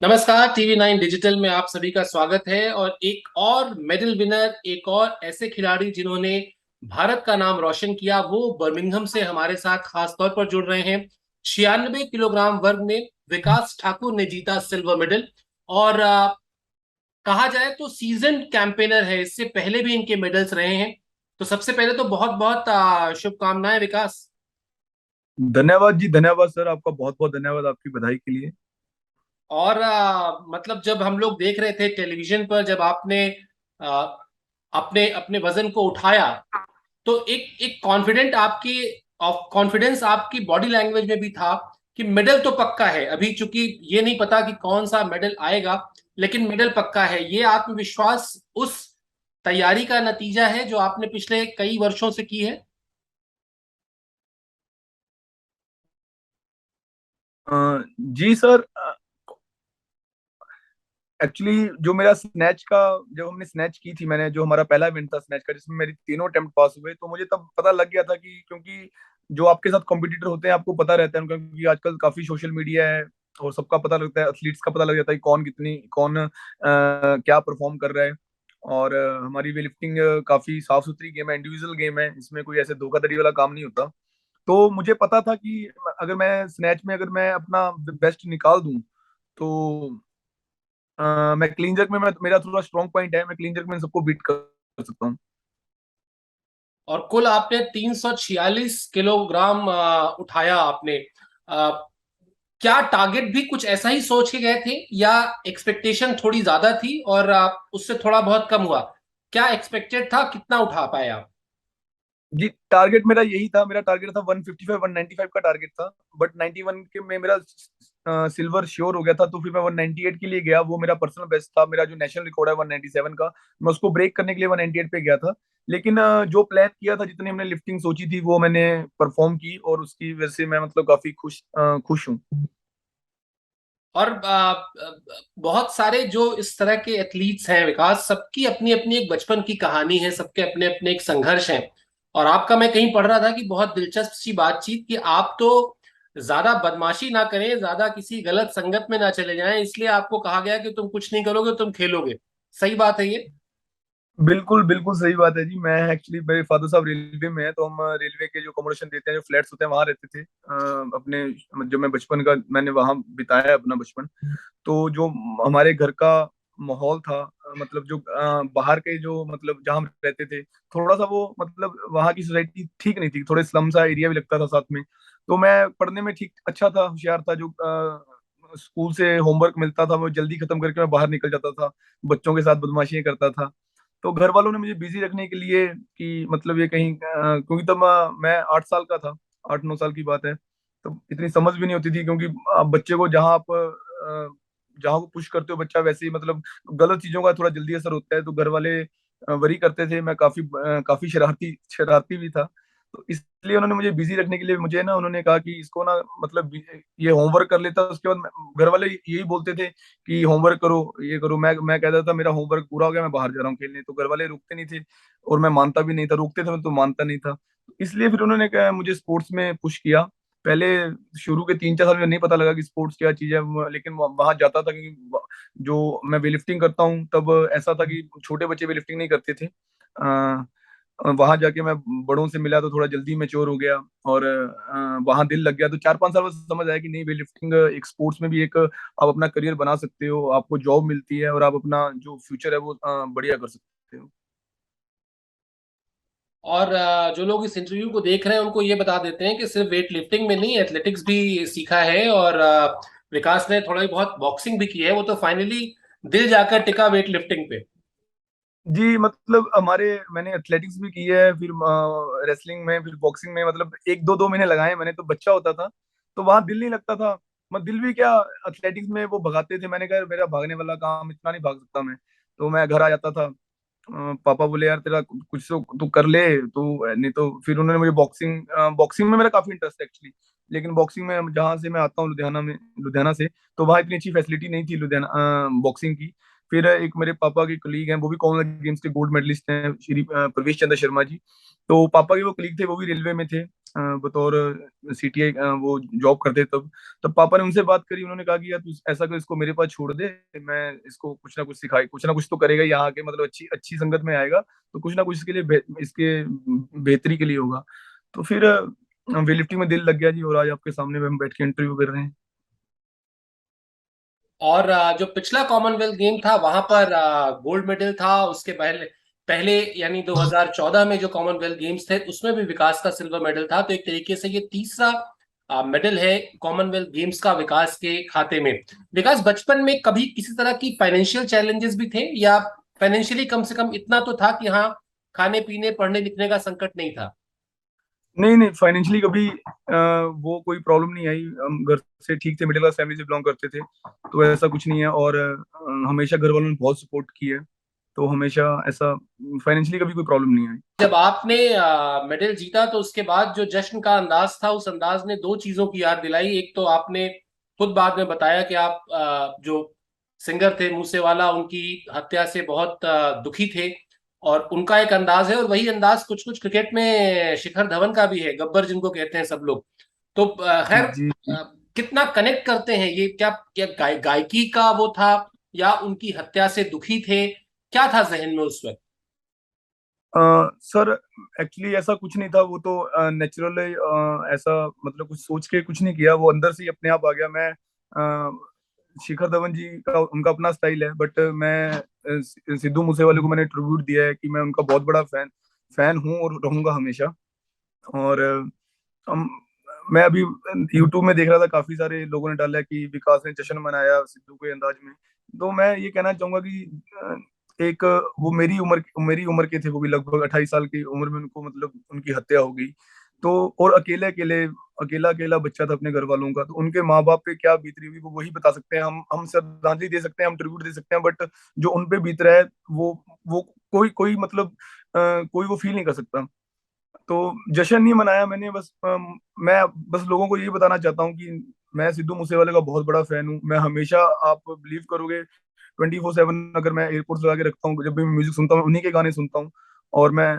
नमस्कार। TV 9 digital में आप सभी का स्वागत है। और एक और मेडल विनर, एक और ऐसे खिलाड़ी जिन्होंने भारत का नाम रोशन किया, वो बर्मिंघम से हमारे साथ खास तौर पर जुड़ रहे हैं। 96 किलोग्राम वर्ग में विकास ठाकुर ने जीता सिल्वर मेडल। और कहा जाए तो सीजन कैंपेनर है, इससे पहले भी इनके मेडल्स रहे हैं। तो सबसे पहले तो बहुत बहुत शुभकामनाएं विकास। धन्यवाद जी, धन्यवाद सर। आपका बहुत बहुत धन्यवाद आपकी बधाई के लिए। और मतलब जब हम लोग देख रहे थे टेलीविजन पर, जब आपने आ, अपने अपने वजन को उठाया, तो एक एक कॉन्फिडेंस आपकी बॉडी लैंग्वेज में भी था कि मेडल तो पक्का है। अभी चूंकि ये नहीं पता कि कौन सा मेडल आएगा, लेकिन मेडल पक्का है। ये आत्मविश्वास उस तैयारी का नतीजा है जो आपने पिछले कई वर्षों से की है। जी सर। एक्चुअली जो मेरा स्नैच का, जब हमने स्नैच की थी, मैंने जो हमारा पहला इवेंट था स्नैच का जिसमें मेरी तीनों अटेम्प्ट पास हुए, तो मुझे तब पता लग गया था कि क्योंकि जो आपके साथ कॉम्पिटिटर होते हैं आपको पता रहता है उनका, क्योंकि आजकल काफी सोशल मीडिया है और सबका पता लगता है, एथलीट्स का पता लग जाता है कि कौन क्या परफॉर्म कर रहा है। और हमारी वे लिफ्टिंग काफी साफ सुथरी गेम है, इंडिविजुअल गेम है, इसमें कोई ऐसे धोखाधड़ी वाला काम नहीं होता। तो मुझे पता था कि अगर मैं स्नैच में अगर मैं अपना बेस्ट निकाल दूं तो मैं क्लीन जर्क में मेरा थोड़ा स्ट्रॉन्ग पॉइंट है, मैं क्लीन जर्क में सबको बीट कर सकता हूँ। और कुल आपने 346 किलोग्राम उठाया आपने। अ, क्या टारगेट भी कुछ ऐसा ही सोच के गए थे, या एक्सपेक्टेशन थोड़ी ज्यादा थी और उससे थोड़ा बहुत कम हुआ? क्या एक्सपेक्टेड था, कितना उठा पाए आप? जी, टारगेट मेरा यही था। मेरा टारगेट था 155 195 का टारगेट था। बट 91 के में मेरा सिल्वर श्योर हो गया था, तो फिर मैं 198 के लिए गया। वो मेरा पर्सनल बेस्ट था, मेरा जो नेशनल रिकॉर्ड है 197 का, मैं उसको ब्रेक करने के लिए 198 पे गया था। लेकिन जो प्लान किया था, जितनी हमने लिफ्टिंग सोची थी, वो मैंने परफॉर्म की और उसकी वजह से मैं मतलब काफी खुश हूँ। और बहुत सारे जो इस तरह के एथलीट्स हैं विकास, सबकी अपनी अपनी एक बचपन की कहानी है, सबके अपने अपने एक संघर्ष हैं। और आपका, मैं कहीं पढ़ रहा था कि बहुत दिलचस्प सी बातचीत, कि आप तो ज्यादा बदमाशी ना करें, ज्यादा किसी गलत संगत में ना चले जाएं, इसलिए आपको कहा गया कि तुम कुछ नहीं करोगे, तुम खेलोगे। सही बात है ये? बिल्कुल बिल्कुल सही बात है जी। मैं एक्चुअली, मेरे फादर साहब रेलवे में है, तो हम रेलवे के जो अकोमोडेशन देते हैं, जो फ्लैट्स होते हैं, वहां रहते थे। अपने जो मैं बचपन का मैंने वहां बिताया है अपना बचपन। तो जो हमारे घर का माहौल था, मतलब जो बाहर के जो मतलब जहाँ हम रहते थे, थोड़ा सा वो मतलब वहाँ की सोसाइटी ठीक नहीं थी, थोड़े स्लम सा एरिया भी लगता था साथ में। तो मैं पढ़ने में ठीक अच्छा था, होशियार था। जो स्कूल से होमवर्क मिलता था वो जल्दी खत्म करके मैं बाहर निकल जाता था, बच्चों के साथ बदमाशियां करता था। तो घर वालों ने मुझे बिजी रखने के लिए कि मतलब ये कहीं क्योंकि तब मैं 8 साल का था, 8 9 साल की बात है। तो इतनी समझ भी नहीं होती थी, क्योंकि बच्चे को जहाँ को पुश करते हो बच्चा वैसे ही मतलब गलत चीजों का थोड़ा जल्दी असर होता है। तो घर वाले वरी करते थे। मैं काफी शरारती शरारती भी था। तो इसलिए उन्होंने मुझे बिजी रखने के लिए मुझे ना उन्होंने कहा कि इसको ना मतलब ये होमवर्क कर लेता, उसके बाद घर वाले यही बोलते थे कि होमवर्क करो, ये करो। मैं कहता था मेरा होमवर्क पूरा हो गया, मैं बाहर जा रहा हूँ खेलने, तो घर वाले रुकते नहीं थे और मैं मानता भी नहीं था। रुकते थे मैं तो मानता नहीं था। इसलिए फिर उन्होंने कहा मुझे स्पोर्ट्स में पुश किया। पहले शुरू के 3 4 साल में नहीं पता लगा कि स्पोर्ट्स क्या चीज है, लेकिन वहां जाता था क्योंकि जो मैं वेट लिफ्टिंग करता हूँ, तब ऐसा था कि छोटे बच्चे वेट लिफ्टिंग नहीं करते थे। वहां जाके मैं बड़ों से मिला तो थोड़ा जल्दी मैच्योर हो गया और वहां दिल लग गया। तो 4 5 साल बाद समझ आया कि नहीं, वेट लिफ्टिंग एक स्पोर्ट्स में भी एक आप अपना करियर बना सकते हो, आपको जॉब मिलती है और आप अपना जो फ्यूचर है वो बढ़िया कर सकते हो। और जो लोग इस इंटरव्यू को देख रहे हैं उनको ये बता देते हैं कि सिर्फ वेट लिफ्टिंग में नहीं, एथलेटिक्स भी सीखा है। और विकास ने थोड़ा बहुत बॉक्सिंग भी की है। वो तो फाइनली दिल जाकर टिका वेट लिफ्टिंग पे। जी, मतलब हमारे मैंने एथलेटिक्स भी की है, फिर रेसलिंग में, फिर बॉक्सिंग में, मतलब 1 2 2 महीने लगाए मैंने। तो बच्चा होता था तो वहां दिल नहीं लगता था। मैं दिल भी क्या, एथलेटिक्स में वो भगाते थे, मैंने कहा मेरा भागने वाला काम इतना नहीं भाग सकता मैं। तो मैं घर आ जाता था। पापा बोले यार तेरा कुछ तो तू कर ले, तू नहीं तो फिर उन्होंने मुझे बॉक्सिंग में मेरा काफी इंटरेस्ट है एक्चुअली। लेकिन बॉक्सिंग में जहाँ से मैं आता हूँ, लुधियाना से, तो वहाँ इतनी अच्छी फैसिलिटी नहीं थी लुधियाना बॉक्सिंग की। फिर एक मेरे पापा के कलीग हैं, वो भी कॉमनवेल्थ गेम्स के गोल्ड मेडलिस्ट हैं, श्री प्रवेश चंद्र शर्मा जी। तो पापा के वो कलीग थे, वो भी रेलवे में थे, बतौर सीटीआई वो जॉब करते तब। तब पापा ने उनसे बात करी, उन्होंने कहा कि यार तू ऐसा कर, इसको मेरे पास छोड़ दे, मैं इसको कुछ ना कुछ सिखाई, कुछ ना कुछ तो करेगा यहाँ के, मतलब अच्छी अच्छी संगत में आएगा तो कुछ ना कुछ इसके लिए इसके बेहतरी के लिए होगा। तो फिर वेट लिफ्टिंग में दिल लग गया जी, और आज आपके सामने हम बैठ के इंटरव्यू कर रहे हैं। और जो पिछला कॉमनवेल्थ गेम था वहां पर गोल्ड मेडल था, उसके पहले पहले यानी 2014 में जो कॉमनवेल्थ गेम्स थे उसमें भी विकास का सिल्वर मेडल था। तो एक तरीके से ये तीसरा मेडल है कॉमनवेल्थ गेम्स का विकास के खाते में। विकास, बचपन में कभी किसी तरह की फाइनेंशियल चैलेंजेस भी थे, या फाइनेंशियली कम से कम इतना तो था कि हाँ, खाने पीने पढ़ने लिखने का संकट नहीं था? नहीं नहीं, फाइनेंशियली कभी वो कोई प्रॉब्लम नहीं आई। हम घर से ठीक थे, मिडिल क्लास फैमिली से बिलोंग करते थे, तो ऐसा कुछ नहीं है। और हमेशा घर वालों ने बहुत सपोर्ट किया है, तो हमेशा ऐसा फाइनेंशियली कभी कोई प्रॉब्लम नहीं आई। जब आपने मेडल जीता तो उसके बाद जो जश्न का अंदाज था, उस अंदाज ने दो चीजों की याद दिलाई। एक तो आपने खुद बाद में बताया कि आप जो सिंगर थे मूसेवाला, उनकी हत्या से बहुत दुखी थे, और उनका एक अंदाज है, और वही अंदाज कुछ कुछ क्रिकेट में शिखर धवन का भी है, गब्बर जिनको कहते हैं सब लोग। तो खैर, जी जी। कितना कनेक्ट करते हैं ये? क्या क्या गायकी का वो था, या उनकी हत्या से दुखी थे? क्या था जहन में उस वक्त? सर एक्चुअली ऐसा कुछ नहीं था, वो तो नेचुरल ऐसा, मतलब कुछ सोच के कुछ नहीं किया, वो अंदर से ही अपने आप आ गया। मैं शिखर धवन जी का उनका अपना स्टाइल है, बट मैं सिद्धू मूसेवाले को मैंने ट्रिब्यूट दिया है कि मैं उनका बहुत बड़ा फैन फैन हूँ और रहूंगा हमेशा। और हम मैं अभी यूट्यूब में देख रहा था, काफी सारे लोगों ने डाला है कि विकास ने जश्न मनाया सिद्धू के अंदाज में। तो मैं ये कहना चाहूंगा कि एक वो मेरी उम्र के थे, वो भी लगभग 28 साल की उम्र में उनको मतलब उनकी हत्या हो गई। तो और अकेले अकेले अकेला अकेला बच्चा था अपने घर वालों का, तो उनके माँ बाप पे क्या बीत रही होगी वो वही बता सकते हैं। हम श्रद्धांजलि दे सकते हैं, हम ट्रिब्यूट दे सकते हैं, बट जो उन पे बीत रहा है वो कोई कोई मतलब कोई वो फील नहीं कर सकता। तो जश्न नहीं मनाया मैंने, बस मैं बस लोगों को यही बताना चाहता हूँ कि मैं सिद्धू मूसेवाले का बहुत बड़ा फैन हूँ। मैं हमेशा, आप बिलीव करोगे, 24/7 अगर मैं एयरपोर्ट लगा के रखता हूँ, जब भी म्यूजिक सुनता हूँ उन्हीं के गाने सुनता हूँ। और मैं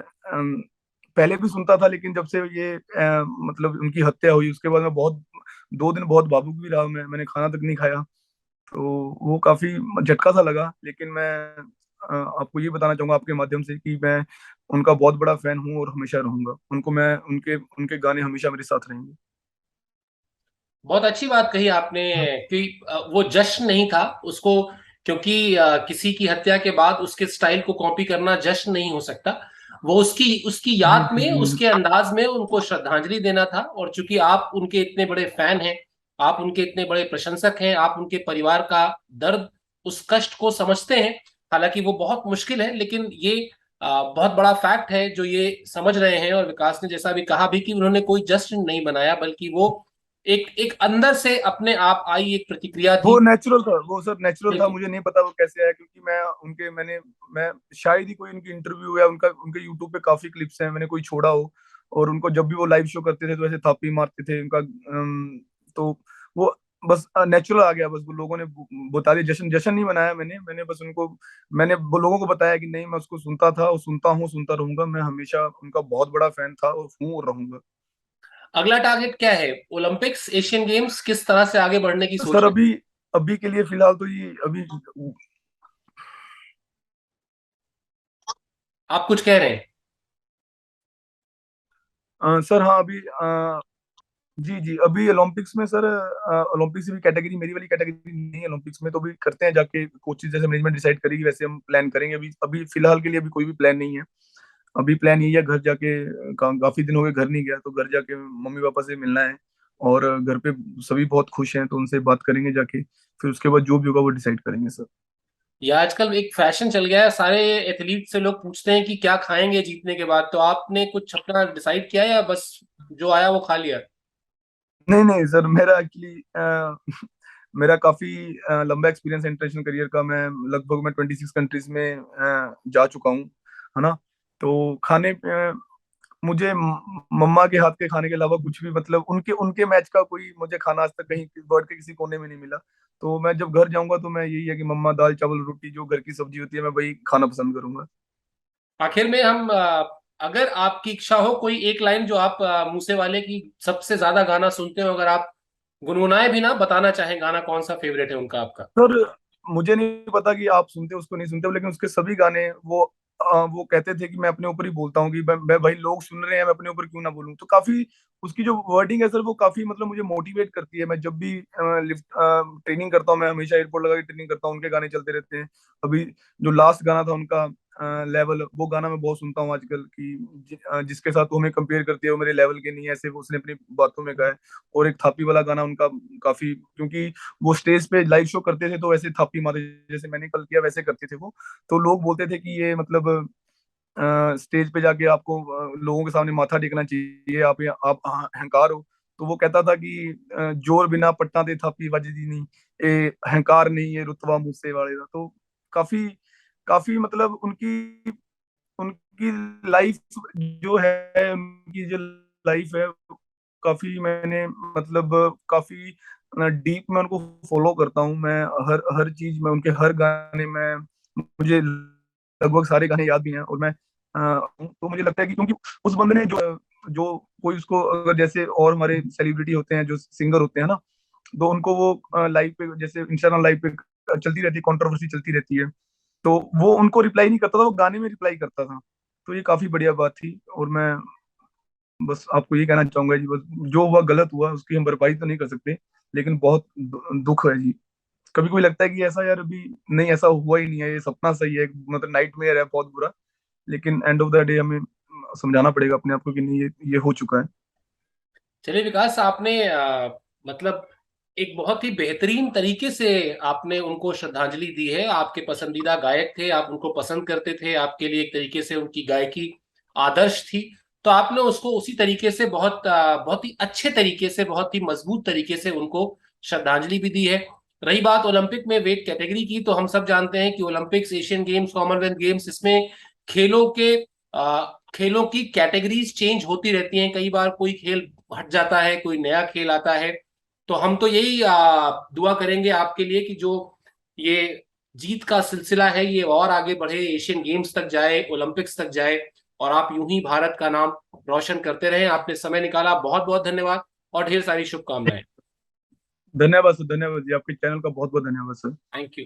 पहले भी सुनता था, लेकिन जब से ये मतलब उनकी हत्या हुई उसके बाद मैं बहुत 2 दिन बहुत भावुक भी रहा। मैंने खाना तक नहीं खाया, तो वो काफी झटका सा लगा। लेकिन मैं आपको ये बताना चाहूंगा आपके माध्यम से कि मैं उनका बहुत बड़ा फैन हूँ और हमेशा रहूंगा उनको। मैं उनके उनके गाने हमेशा मेरे साथ रहेंगे। बहुत अच्छी बात कही आपने कि वो जश्न नहीं था उसको, क्योंकि किसी की हत्या के बाद उसके स्टाइल को कॉपी करना जश्न नहीं हो सकता। वो उसकी उसकी जी याद जी में, जी। उसके अंदाज में उनको श्रद्धांजलि देना था। और चूंकि आप उनके इतने बड़े फैन हैं, आप उनके इतने बड़े प्रशंसक हैं, आप उनके परिवार का दर्द, उस कष्ट को समझते हैं। हालांकि वो बहुत मुश्किल है, लेकिन ये बहुत बड़ा फैक्ट है जो ये समझ रहे हैं। और विकास ने जैसा भी कहा भी कि उन्होंने कोई जश्न नहीं बनाया, बल्कि वो एक एक अंदर से अपने आप आई एक प्रतिक्रिया थी। वो नेचुरल था, वो सर नेचुरल था। बिल्कुल। मुझे नहीं पता वो कैसे आया, क्योंकि मैं शायद ही कोई उनकी इंटरव्यू या उनके यूट्यूब पे काफी क्लिप्स हैं, मैंने कोई छोड़ा हो। और उनको जब भी वो लाइव शो करते थे तो ऐसे थापी मारते थे उनका तो वो बस नेचुरल आ गया। बस वो लोगों ने बता दिया, जश्न जश्न नहीं मनाया मैंने। मैंने बस उनको, मैंने वो लोगों को बताया कि नहीं, मैं उसको सुनता था और सुनता हूँ, सुनता रहूंगा। मैं हमेशा उनका बहुत बड़ा फैन था और हूँ और रहूंगा। अगला टारगेट क्या है? ओलंपिक्स, एशियन गेम्स, किस तरह से आगे बढ़ने की सोच सर रहे हैं? अभी अभी के लिए फिलहाल तो ये अभी आप कुछ कह रहे हैं? सर हाँ अभी जी जी, अभी ओलंपिक्स में सर, ओलंपिक्स भी कैटेगरी मेरी वाली कैटेगरी नहीं है ओलंपिक्स में, तो अभी करते हैं जाके, कोचेज जैसे मैनेजमेंट डिसाइड करेगी वैसे हम प्लान करेंगे। अभी अभी फिलहाल के लिए अभी कोई भी प्लान नहीं है। अभी प्लान यही है, घर जाके काफी दिन हो गए घर नहीं गया, तो घर जाके मम्मी पापा से मिलना है। और घर पे सभी बहुत खुश हैं, तो उनसे बात करेंगे जाके, फिर उसके बाद जो भी होगा वो डिसाइड करेंगे सर। ये आजकल एक फैशन चल गया है, सारे एथलीट से लोग पूछते हैं कि क्या खाएंगे जीतने के बाद। तो आपने कुछ अपना डिसाइड किया, या बस जो आया वो खा लिया? नहीं नहीं सर, मेरा एक्चुअली मेरा काफी लंबा एक्सपीरियंस है इंटरनेशनल करियर का। मैं 26 कंट्रीज में जा चुका हूँ, है ना। तो खाने मुझे मम्मा के हाथ के खाने के अलावा कुछ भी, मतलब उनके उनके मैच का कोई मुझे खाना आज तक कहीं वर्ल्ड के किसी कोने में नहीं मिला। तो मैं जब घर जाऊंगा तो मैं यही है कि मम्मा दाल चावल रोटी जो घर की सब्जी होती है मैं वही खाना पसंद करूंगा। आखिर में हम अगर आपकी इच्छा हो, कोई एक लाइन जो आप मूसे वाले की सबसे ज्यादा गाना सुनते हो, अगर आप गुनगुनाए भी ना, बताना चाहें गाना कौन सा फेवरेट है उनका आपका। सर मुझे नहीं पता कि आप सुनते हो उसको नहीं सुनते हो, लेकिन उसके सभी गाने वो कहते थे कि मैं अपने ऊपर ही बोलता हूँ कि भाई लोग सुन रहे हैं मैं अपने ऊपर क्यों ना बोलूं। तो काफी उसकी जो वर्डिंग है सर वो काफी मतलब मुझे मोटिवेट करती है। मैं जब भी लिफ्ट ट्रेनिंग करता हूँ मैं हमेशा एयरपोर्ट लगा के ट्रेनिंग करता हूँ, उनके गाने चलते रहते हैं। अभी जो लास्ट गाना था उनका लेवल, वो गाना मैं बहुत सुनता हूँ आजकल कि जिसके साथ वो हमें कंपेयर करती है वो मेरे लेवल के नहीं है, ऐसे वो उसने अपनी बातों में कहा है। और एक थापी वाला गाना उनका काफी, क्योंकि वो स्टेज पे लाइव शो करते थे तो वैसे थापी मारते जैसे मैंने कल किया वैसे करते थे वो। तो लोग बोलते थे कि ये मतलब स्टेज पे जाके आपको लोगों के सामने माथा टेकना चाहिए, आप अहंकार हो। तो वो कहता था कि जोर बिना पट्टा ते थापी वजदी नहीं, ये अहंकार नहीं ये रुतबा मूसे वाले का। तो काफी काफी मतलब उनकी उनकी लाइफ जो है, उनकी जो लाइफ है काफी मैंने मतलब काफी डीप में उनको फॉलो करता हूँ मैं। हर हर चीज में उनके हर गाने में मुझे लगभग सारे गाने याद भी हैं। और मैं तो मुझे लगता है कि क्योंकि उस बंदे ने जो जो कोई उसको अगर जैसे और हमारे सेलिब्रिटी होते हैं जो सिंगर होते हैं ना, तो उनको वो लाइव पे जैसे इंस्टाग्राम लाइव पे चलती रहती है, कंट्रोवर्सी चलती रहती है, तो वो उनको रिप्लाई नहीं करता था, वो गाने में रिप्लाई करता था। तो ये काफी बढ़िया बात थी। और मैं बस आपको ये कहना चाहूंगा जी, बस जो हुआ गलत हुआ उसकी हम भरपाई तो नहीं कर सकते, लेकिन बहुत दुख है जी। कभी कभी लगता है कि ऐसा यार अभी नहीं, ऐसा हुआ ही नहीं है, ये सपना सही है, मतलब नाइटमेयर है बहुत बुरा। लेकिन एंड ऑफ द डे हमें समझाना पड़ेगा अपने आप को कि नहीं ये हो चुका है। चलिए विकास, आपने मतलब एक बहुत ही बेहतरीन तरीके से आपने उनको श्रद्धांजलि दी है। आपके पसंदीदा गायक थे, आप उनको पसंद करते थे, आपके लिए एक तरीके से उनकी गायकी आदर्श थी। तो आपने उसको उसी तरीके से बहुत ही अच्छे तरीके से, बहुत ही मजबूत तरीके से उनको श्रद्धांजलि भी दी है। रही बात ओलंपिक में वेट कैटेगरी की, तो हम सब जानते हैं कि Olympics, Asian games, Commonwealth games, इसमें खेलों के खेलों की कैटेगरीज चेंज होती रहती हैं। कई बार कोई खेल हट जाता है, कोई नया खेल आता है। तो हम तो यही दुआ करेंगे आपके लिए कि जो ये जीत का सिलसिला है ये और आगे बढ़े, एशियन गेम्स तक जाए, ओलंपिक्स तक जाए, और आप यूं ही भारत का नाम रोशन करते रहें। आपने समय निकाला, बहुत बहुत धन्यवाद और ढेर सारी शुभकामनाएं। धन्यवाद सर, धन्यवाद जी, आपके चैनल का बहुत बहुत धन्यवाद सर। Thank you.